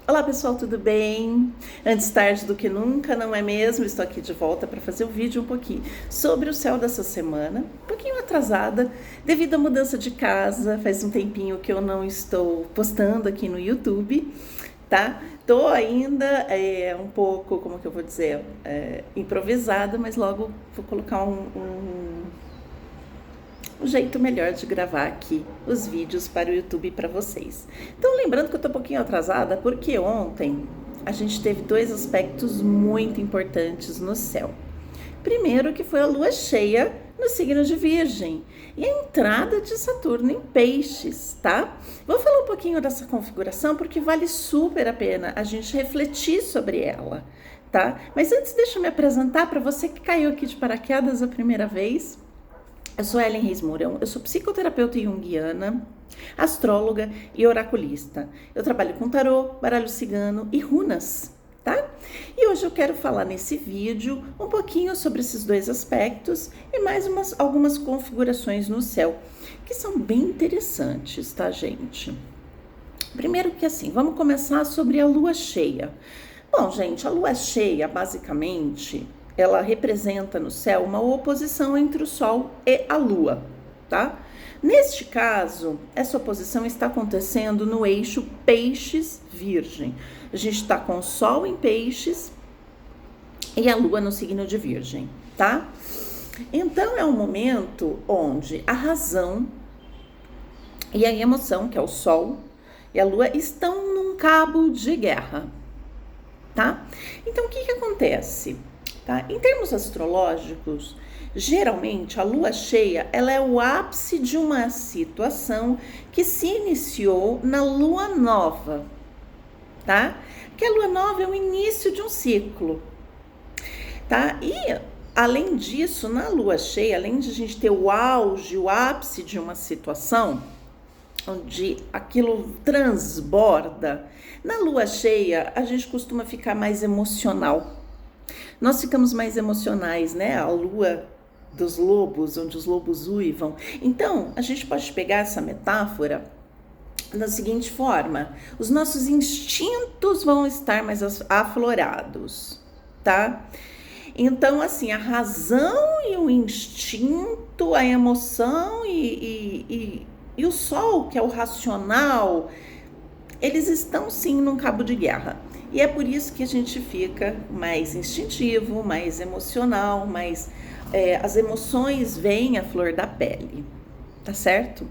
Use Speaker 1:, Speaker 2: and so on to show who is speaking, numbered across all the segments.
Speaker 1: Olá pessoal, tudo bem? Antes tarde do que nunca, não é mesmo? Estou aqui de volta para fazer o vídeo um pouquinho sobre o céu dessa semana, um pouquinho atrasada devido à mudança de casa, faz um tempinho que eu não estou postando aqui no YouTube, tá? Tô ainda um pouco, como que eu vou dizer, improvisada, mas logo vou colocar um jeito melhor de gravar aqui os vídeos para o YouTube para vocês. Então, lembrando que eu tô um pouquinho atrasada porque ontem a gente teve dois aspectos muito importantes no céu. Primeiro, que foi a lua cheia no signo de Virgem e a entrada de Saturno em Peixes, tá? Vou falar um pouquinho dessa configuração porque vale super a pena a gente refletir sobre ela, tá? Mas antes, deixa eu me apresentar para você que caiu aqui de paraquedas a primeira vez. Eu sou Ellen Reis Mourão, eu sou psicoterapeuta junguiana, astróloga e oraculista. Eu trabalho com tarô, baralho cigano e runas, tá? E hoje eu quero falar nesse vídeo um pouquinho sobre esses dois aspectos e mais algumas configurações no céu, que são bem interessantes, tá, gente? Primeiro que assim, vamos começar sobre a lua cheia. Bom, gente, a lua cheia, basicamente, ela representa no céu uma oposição entre o Sol e a Lua, tá? Neste caso, essa oposição está acontecendo no eixo Peixes-Virgem. A gente está com o Sol em Peixes e a Lua no signo de Virgem, tá? Então, é um momento onde a razão e a emoção, que é o Sol e a Lua, estão num cabo de guerra, tá? Então, o que acontece? Tá? Em termos astrológicos, geralmente a lua cheia ela é o ápice de uma situação que se iniciou na lua nova, tá? Que a lua nova é o início de um ciclo, tá? E além disso, na lua cheia, além de a gente ter o auge, o ápice de uma situação, onde aquilo transborda, na lua cheia a gente costuma ficar mais emocional. Nós ficamos mais emocionais, né? A lua dos lobos, onde os lobos uivam. Então, a gente pode pegar essa metáfora da seguinte forma: os nossos instintos vão estar mais aflorados, tá? Então, assim, a razão e o instinto, a emoção e o sol, que é o racional, eles estão sim num cabo de guerra. E é por isso que a gente fica mais instintivo, mais emocional, as emoções vêm à flor da pele, tá certo?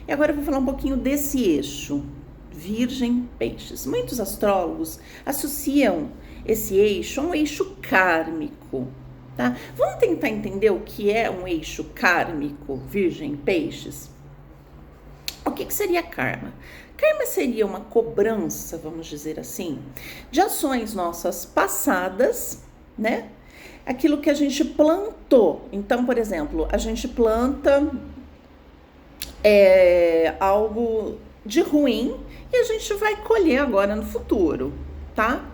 Speaker 1: E agora eu vou falar um pouquinho desse eixo, Virgem-Peixes. Muitos astrólogos associam esse eixo a um eixo kármico, tá? Vamos tentar entender o que é um eixo kármico, Virgem-Peixes? O que seria karma? Karma seria uma cobrança, vamos dizer assim, de ações nossas passadas, né? Aquilo que a gente plantou. Então, por exemplo, a gente planta algo de ruim e a gente vai colher agora no futuro, tá?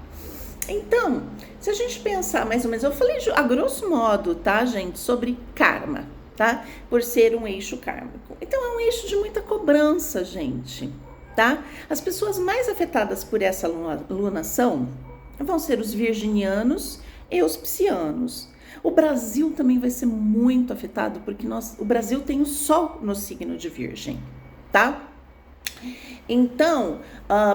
Speaker 1: Então, se a gente pensar mais ou menos, eu falei a grosso modo, tá, gente, sobre karma, tá? Por ser um eixo kármico. Então, é um eixo de muita cobrança, gente, tá? As pessoas mais afetadas por essa lunação vão ser os virginianos e os piscianos. O Brasil também vai ser muito afetado, porque o Brasil tem o Sol no signo de Virgem, tá? Então,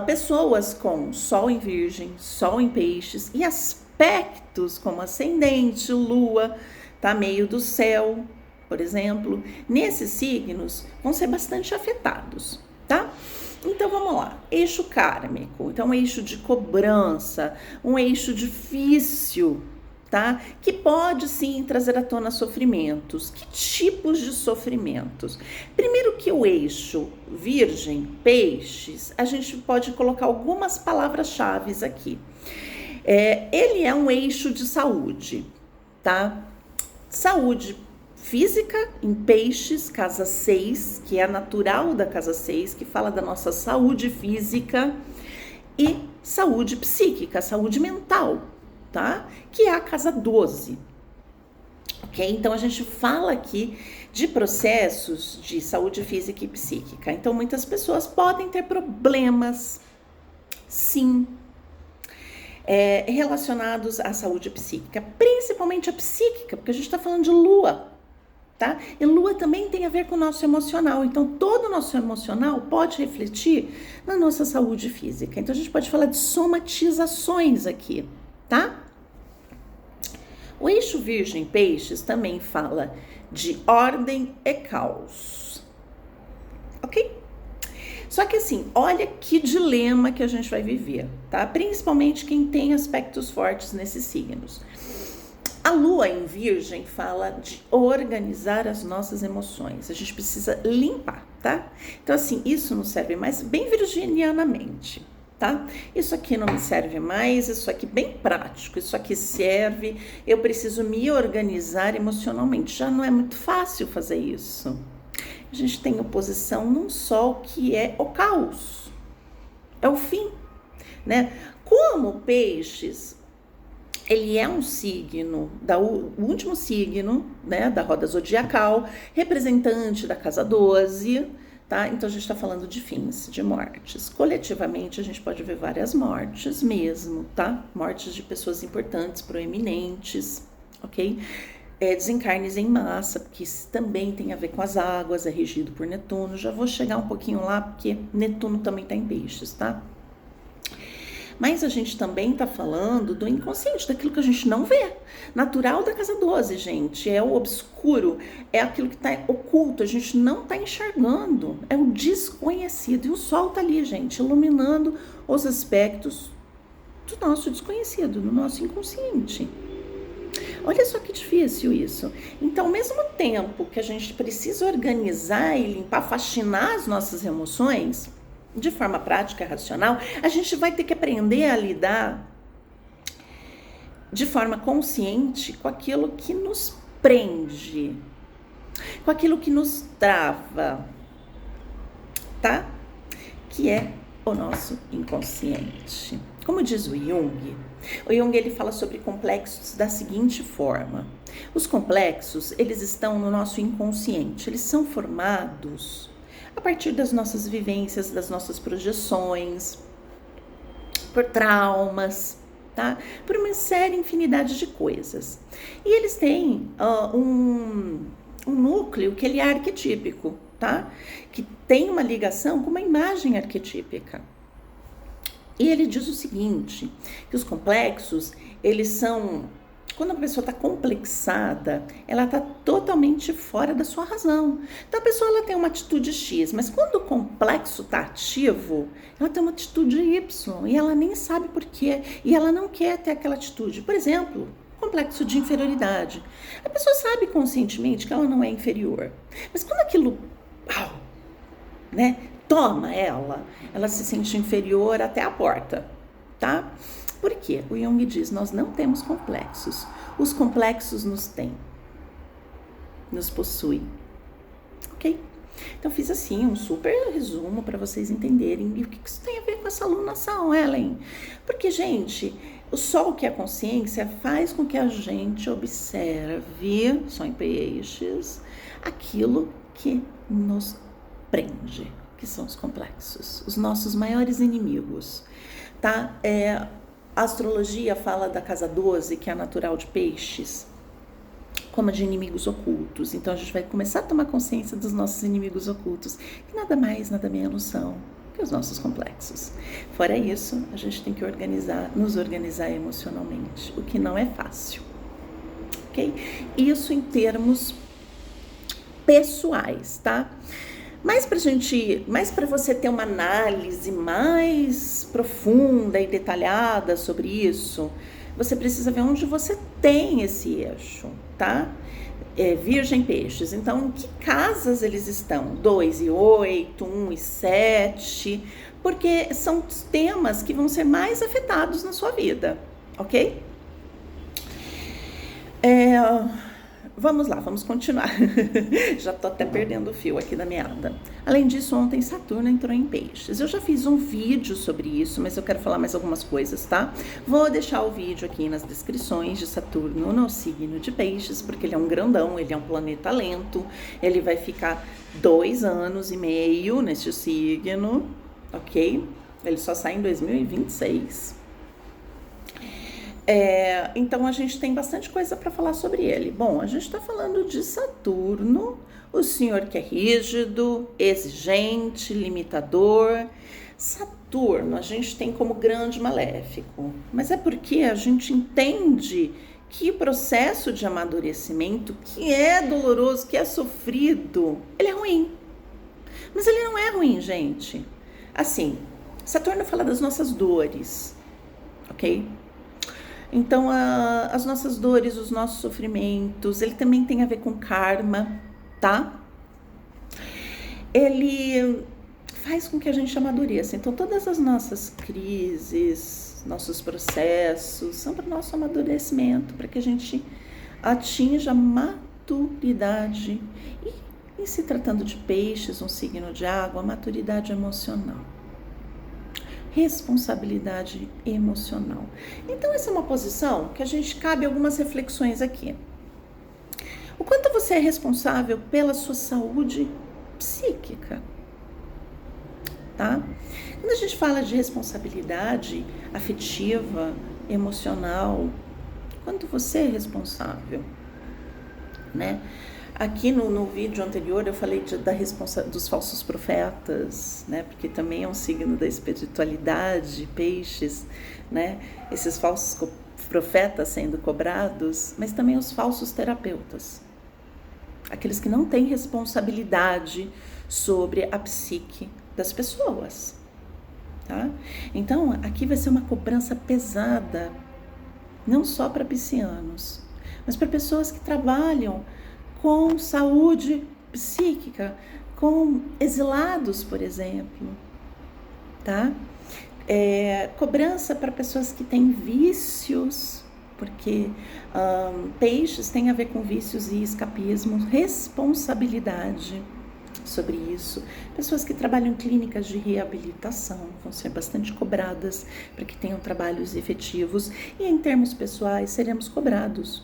Speaker 1: pessoas com Sol em Virgem, Sol em Peixes e aspectos como ascendente, Lua, tá? Meio do céu, por exemplo, nesses signos vão ser bastante afetados, tá? Então vamos lá, eixo kármico, então um eixo de cobrança, um eixo difícil, tá? Que pode sim trazer à tona sofrimentos. Que tipos de sofrimentos? Primeiro que o eixo Virgem, Peixes, a gente pode colocar algumas palavras-chave aqui. Ele é um eixo de saúde, tá? Saúde física em Peixes, casa 6, que é a natural da casa 6, que fala da nossa saúde física, e saúde psíquica, saúde mental, tá? Que é a casa 12. Ok? Então, a gente fala aqui de processos de saúde física e psíquica. Então, muitas pessoas podem ter problemas, sim, relacionados à saúde psíquica, principalmente a psíquica, porque a gente está falando de lua, tá? E lua também tem a ver com o nosso emocional, então todo o nosso emocional pode refletir na nossa saúde física. Então a gente pode falar de somatizações aqui, tá? O eixo Virgem Peixes também fala de ordem e caos, ok? Só que assim, olha que dilema que a gente vai viver, tá? Principalmente quem tem aspectos fortes nesses signos. A lua em Virgem fala de organizar as nossas emoções. A gente precisa limpar, tá? Então assim, isso não serve mais bem virginianamente, tá? Isso aqui não me serve mais, isso aqui bem prático, isso aqui serve, eu preciso me organizar emocionalmente. Já não é muito fácil fazer isso. A gente tem oposição num sol que é o caos, é o fim, né? Como Peixes, ele é um signo, o último signo, né, da roda zodiacal, representante da casa 12, tá? Então a gente está falando de fins, de mortes. Coletivamente a gente pode ver várias mortes mesmo, tá? Mortes de pessoas importantes, proeminentes, ok? Desencarnes em massa, que também tem a ver com as águas, é regido por Netuno. Já vou chegar um pouquinho lá, porque Netuno também está em Peixes, tá? Mas a gente também está falando do inconsciente, daquilo que a gente não vê. Natural da casa 12, gente, é o obscuro, é aquilo que está oculto, a gente não está enxergando, é o desconhecido. E o sol está ali, gente, iluminando os aspectos do nosso desconhecido, do nosso inconsciente. Olha só que difícil isso. Então, ao mesmo tempo que a gente precisa organizar e limpar, faxinar as nossas emoções, de forma prática e racional, a gente vai ter que aprender a lidar de forma consciente com aquilo que nos prende, com aquilo que nos trava, tá? Que é o nosso inconsciente. Como diz o Jung ele fala sobre complexos da seguinte forma: os complexos, eles estão no nosso inconsciente, eles são formados a partir das nossas vivências, das nossas projeções, por traumas, tá? Por uma série, infinidade de coisas. E eles têm um núcleo que ele é arquetípico, tá? Que tem uma ligação com uma imagem arquetípica. E ele diz o seguinte, que os complexos, eles são... Quando a pessoa está complexada, ela está totalmente fora da sua razão. Então a pessoa ela tem uma atitude X, mas quando o complexo está ativo, ela tem uma atitude Y e ela nem sabe por quê. E ela não quer ter aquela atitude. Por exemplo, complexo de inferioridade. A pessoa sabe conscientemente que ela não é inferior. Mas quando aquilo, toma ela se sente inferior até a porta, tá? Por quê? O Jung diz, nós não temos complexos. Os complexos nos têm. Nos possuem. Ok? Então, fiz assim um super resumo para vocês entenderem o que isso tem a ver com essa alunação, Ellen. Porque, gente, o sol, que é a consciência, faz com que a gente observe, só em Peixes, aquilo que nos prende, que são os complexos, os nossos maiores inimigos, tá? A astrologia fala da casa 12, que é a natural de Peixes, como de inimigos ocultos. Então a gente vai começar a tomar consciência dos nossos inimigos ocultos, que nada mais, nada menos são que os nossos complexos. Fora isso, a gente tem que nos organizar emocionalmente, o que não é fácil, ok? Isso em termos pessoais, tá? Mas para você ter uma análise mais profunda e detalhada sobre isso, você precisa ver onde você tem esse eixo, tá? Virgem Peixes. Então, em que casas eles estão? 2 e 8, 1 e 7, porque são os temas que vão ser mais afetados na sua vida, ok? Vamos lá, vamos continuar. Já tô até perdendo o fio aqui da meada. Além disso, ontem Saturno entrou em Peixes. Eu já fiz um vídeo sobre isso, mas eu quero falar mais algumas coisas, tá? Vou deixar o vídeo aqui nas descrições de Saturno no signo de Peixes, porque ele é um grandão, ele é um planeta lento. Ele vai ficar 2 anos e meio nesse signo, ok? Ele só sai em 2026. Então a gente tem bastante coisa para falar sobre ele. Bom, a gente está falando de Saturno, o senhor que é rígido, exigente, limitador. Saturno a gente tem como grande maléfico, mas é porque a gente entende que o processo de amadurecimento, que é doloroso, que é sofrido, ele é ruim. Mas ele não é ruim, gente. Assim, Saturno fala das nossas dores, ok? Então, as nossas dores, os nossos sofrimentos, ele também tem a ver com karma, tá? Ele faz com que a gente amadureça. Então, todas as nossas crises, nossos processos, são para o nosso amadurecimento, para que a gente atinja a maturidade. E em se tratando de peixes, um signo de água, a maturidade emocional. Responsabilidade emocional. Então, essa é uma posição que a gente cabe algumas reflexões aqui. O quanto você é responsável pela sua saúde psíquica, tá? Quando a gente fala de responsabilidade afetiva, emocional, quanto você é responsável, né? Aqui no vídeo anterior eu falei dos falsos profetas, né? Porque também é um signo da espiritualidade, peixes, né? Esses falsos profetas sendo cobrados, mas também os falsos terapeutas. Aqueles que não têm responsabilidade sobre a psique das pessoas, tá? Então, aqui vai ser uma cobrança pesada, não só para piscianos, mas para pessoas que trabalham com saúde psíquica, com exilados, por exemplo, tá? Cobrança para pessoas que têm vícios, porque peixes tem a ver com vícios e escapismo, responsabilidade sobre isso. Pessoas que trabalham em clínicas de reabilitação vão ser bastante cobradas para que tenham trabalhos efetivos, e em termos pessoais seremos cobrados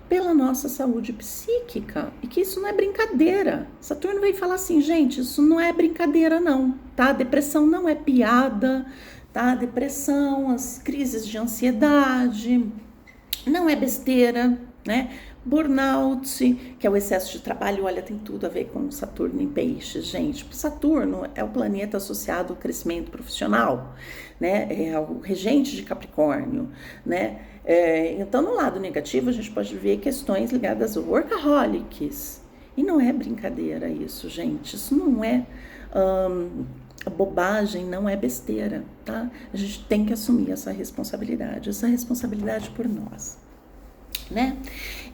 Speaker 1: pela nossa saúde psíquica, e que isso não é brincadeira. Saturno veio falar assim, gente, isso não é brincadeira não, tá? Depressão não é piada, tá? Depressão, as crises de ansiedade, não é besteira, né? Burnout, que é o excesso de trabalho, olha, tem tudo a ver com Saturno em peixes, gente. Saturno é o planeta associado ao crescimento profissional, né? É o regente de Capricórnio, né? Então, no lado negativo, a gente pode ver questões ligadas ao workaholics. E não é brincadeira isso, gente. Isso não é bobagem, não é besteira, tá? A gente tem que assumir essa responsabilidade por nós, né?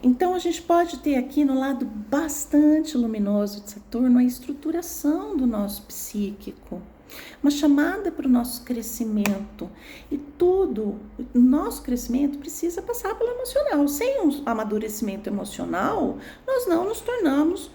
Speaker 1: Então, a gente pode ter aqui no lado bastante luminoso de Saturno a estruturação do nosso psíquico, uma chamada para o nosso crescimento, e tudo, o nosso crescimento precisa passar pelo emocional. Sem um amadurecimento emocional, nós não nos tornamos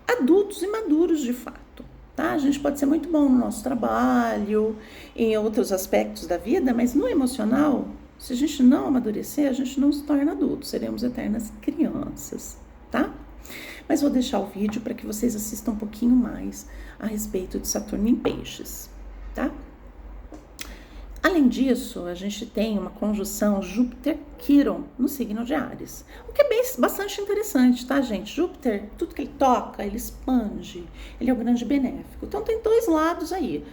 Speaker 1: adultos e maduros de fato, tá? A gente pode ser muito bom no nosso trabalho, em outros aspectos da vida, mas no emocional, se a gente não amadurecer, a gente não se torna adulto, seremos eternas crianças, tá? Mas vou deixar o vídeo para que vocês assistam um pouquinho mais a respeito de Saturno em peixes, tá? Além disso, a gente tem uma conjunção Júpiter-Quiron no signo de Áries, o que é bastante interessante, tá, gente? Júpiter, tudo que ele toca, ele expande, ele é o grande benéfico. Então, tem dois lados aí.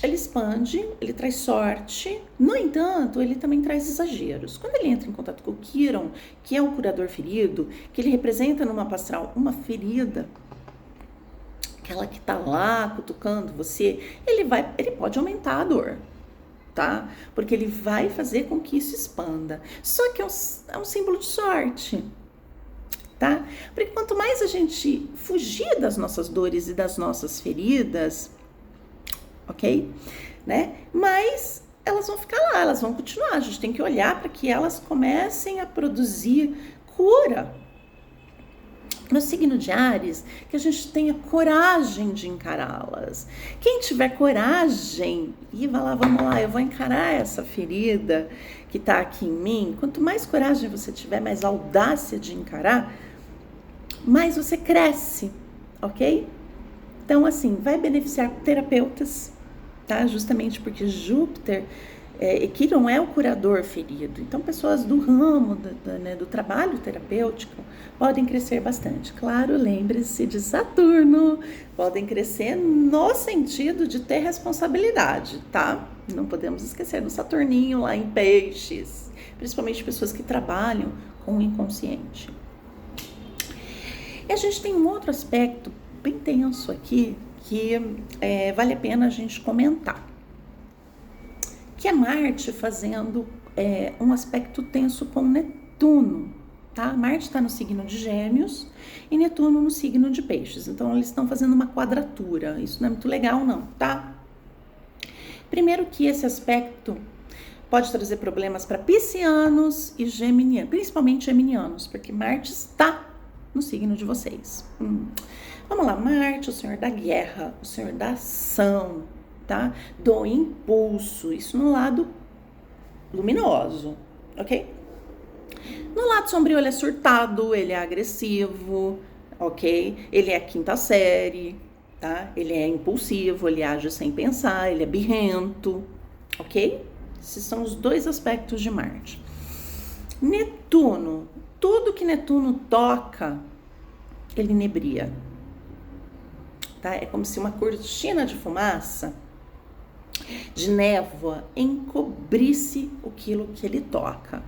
Speaker 1: Ele expande, ele traz sorte, no entanto, ele também traz exageros. Quando ele entra em contato com o Quiron, que é o curador ferido, que ele representa no mapa astral uma ferida, aquela que tá lá cutucando você, ele pode aumentar a dor, tá? Porque ele vai fazer com que isso expanda. Só que é um símbolo de sorte, tá? Porque quanto mais a gente fugir das nossas dores e das nossas feridas, ok? Né? Mas elas vão ficar lá, elas vão continuar. A gente tem que olhar para que elas comecem a produzir cura. No signo de Áries, que a gente tenha coragem de encará-las. Quem tiver coragem, e vai lá, vamos lá, eu vou encarar essa ferida que está aqui em mim. Quanto mais coragem você tiver, mais audácia de encarar, mais você cresce, ok? Então, assim, vai beneficiar terapeutas, tá? Justamente porque Júpiter Quirón é o curador ferido. Então, pessoas do ramo do trabalho terapêutico podem crescer bastante. Claro, lembre-se de Saturno. Podem crescer no sentido de ter responsabilidade, tá? Não podemos esquecer do Saturninho lá em Peixes. Principalmente pessoas que trabalham com o inconsciente. E a gente tem um outro aspecto bem tenso aqui que vale a pena a gente comentar, que é Marte fazendo um aspecto tenso com Netuno, tá? Marte está no signo de Gêmeos e Netuno no signo de Peixes, então eles estão fazendo uma quadratura, isso não é muito legal não, tá? Primeiro que esse aspecto pode trazer problemas para piscianos e geminianos, principalmente geminianos, porque Marte está no signo de vocês. Vamos lá, Marte, o senhor da guerra, o senhor da ação, tá? Do impulso, isso no lado luminoso, ok? No lado sombrio ele é surtado, ele é agressivo, ok? Ele é a quinta série, tá? Ele é impulsivo, ele age sem pensar, ele é birrento, ok? Esses são os dois aspectos de Marte. Netuno, tudo que Netuno toca, ele inebria, tá? É como se uma cortina de fumaça, de névoa, encobrisse aquilo que ele toca.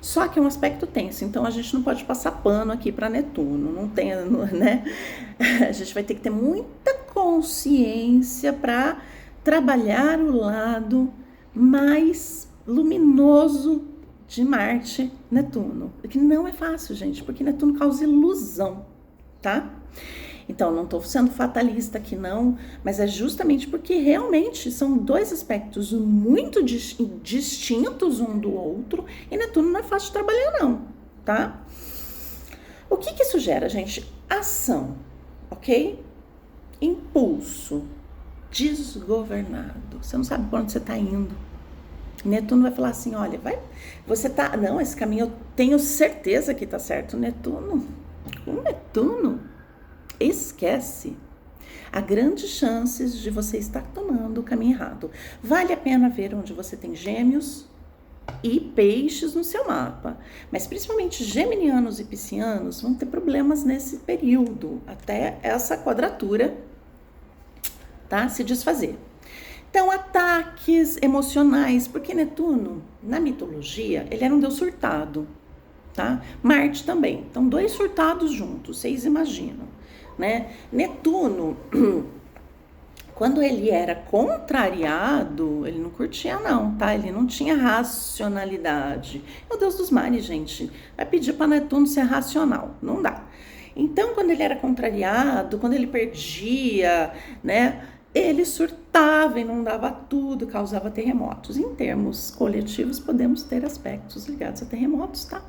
Speaker 1: Só que é um aspecto tenso, então a gente não pode passar pano aqui para Netuno, não tem, né? A gente vai ter que ter muita consciência para trabalhar o lado mais luminoso de Marte, Netuno. O que não é fácil, gente, porque Netuno causa ilusão, tá? Então, não estou sendo fatalista aqui não, mas é justamente porque realmente são dois aspectos muito distintos um do outro e Netuno não é fácil de trabalhar não, tá? O que isso gera, gente? Ação, ok? Impulso, desgovernado. Você não sabe para onde você está indo. Netuno vai falar assim, olha, você tá, não, esse caminho eu tenho certeza que tá certo. Netuno, esquece. Há grandes chances de você estar tomando o caminho errado. Vale a pena ver onde você tem Gêmeos e Peixes no seu mapa. Mas principalmente geminianos e piscianos vão ter problemas nesse período, até essa quadratura, tá, se desfazer. Então, ataques emocionais, porque Netuno, na mitologia, ele era um deus surtado, tá? Marte também. Então, dois surtados juntos, vocês imaginam, né? Netuno, quando ele era contrariado, ele não curtia não, tá? Ele não tinha racionalidade. É o deus dos mares, gente. Vai pedir para Netuno ser racional, não dá. Então, quando ele era contrariado, quando ele perdia, né? Ele surtava e não dava tudo, causava terremotos. Em termos coletivos, podemos ter aspectos ligados a terremotos, tá?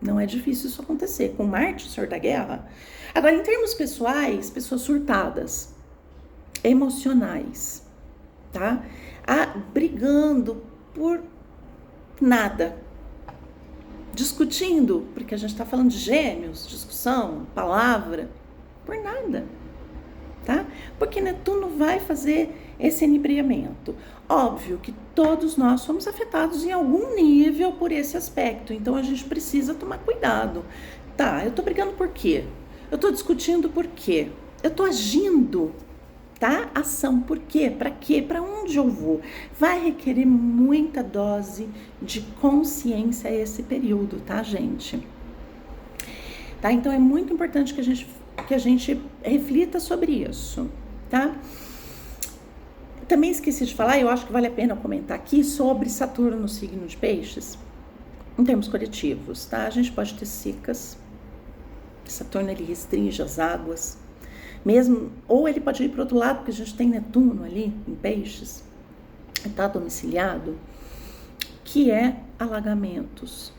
Speaker 1: Não é difícil isso acontecer. Com Marte, o senhor da guerra. Agora, em termos pessoais, pessoas surtadas, emocionais, tá? Brigando por nada. Discutindo, porque a gente tá falando de Gêmeos, discussão, palavra, por nada. Tá? Porque Netuno vai fazer esse enebriamento. Óbvio que todos nós somos afetados em algum nível por esse aspecto, então a gente precisa tomar cuidado. Tá, eu tô brigando por quê? Eu tô discutindo por quê? Eu tô agindo, tá? Ação, por quê? Pra quê? Pra onde eu vou? Vai requerer muita dose de consciência esse período, tá, gente? Tá? Então é muito importante que a gente reflita sobre isso, tá? Também esqueci de falar, eu acho que vale a pena comentar aqui sobre Saturno no signo de Peixes, em termos coletivos, tá? A gente pode ter secas, Saturno ele restringe as águas, mesmo, ou ele pode ir para o outro lado, porque a gente tem Netuno ali em Peixes, está domiciliado, que é alagamentos,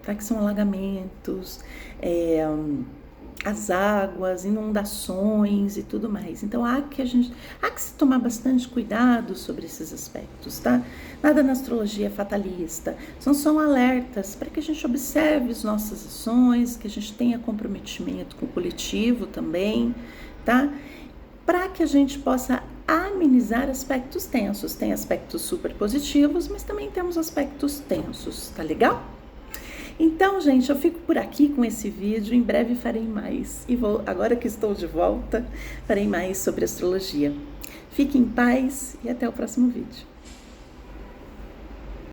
Speaker 1: tá? Que são alagamentos, as águas, inundações e tudo mais. Então há que se tomar bastante cuidado sobre esses aspectos, tá? Nada na astrologia é fatalista, são alertas para que a gente observe as nossas ações, que a gente tenha comprometimento com o coletivo também, tá? Para que a gente possa amenizar aspectos tensos. Tem aspectos super positivos, mas também temos aspectos tensos, tá legal? Então, gente, eu fico por aqui com esse vídeo, em breve farei mais. E agora que estou de volta, farei mais sobre astrologia. Fique em paz e até o próximo vídeo.